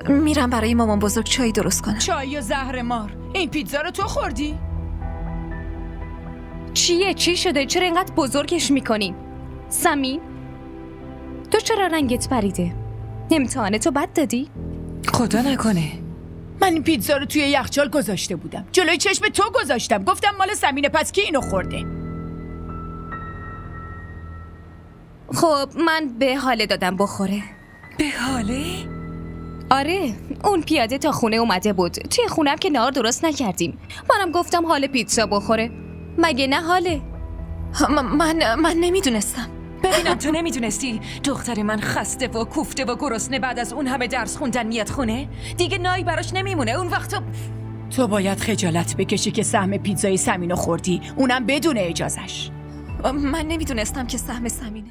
میرم برای مامان بزرگ چای درست کنم. چای یا زهر مار؟ این پیتزا رو تو خوردی؟ چی شده؟ چرا اینقدر بزرگش میکنین؟ سمین تو چرا رنگت پریده؟ امتحانتو بد دادی؟ خدا نکنه. من این پیتزا رو توی یخچال گذاشته بودم، جلوی چشم تو گذاشتم، گفتم مال سمینه، پس کی اینو خورده؟ خب من به حاله دادم بخوره. به حاله؟ آره، اون پیاده تا خونه اومده بود. توی خونم که نهار درست نکردیم. منم گفتم حال پیتزا بخوره. مگه نه حاله؟ من نمیدونستم. ببینم تو نمیدونستی دختر من خسته و کوفته و گرسنه بعد از اون همه درس خوندن میاد خونه؟ دیگه نایی براش نمیمونه. اون وقت تو باید خجالت بکشی که سهم پیتزای سمینو خوردی، اونم بدون اجازش. من نمیدونستم که سهم سمینه.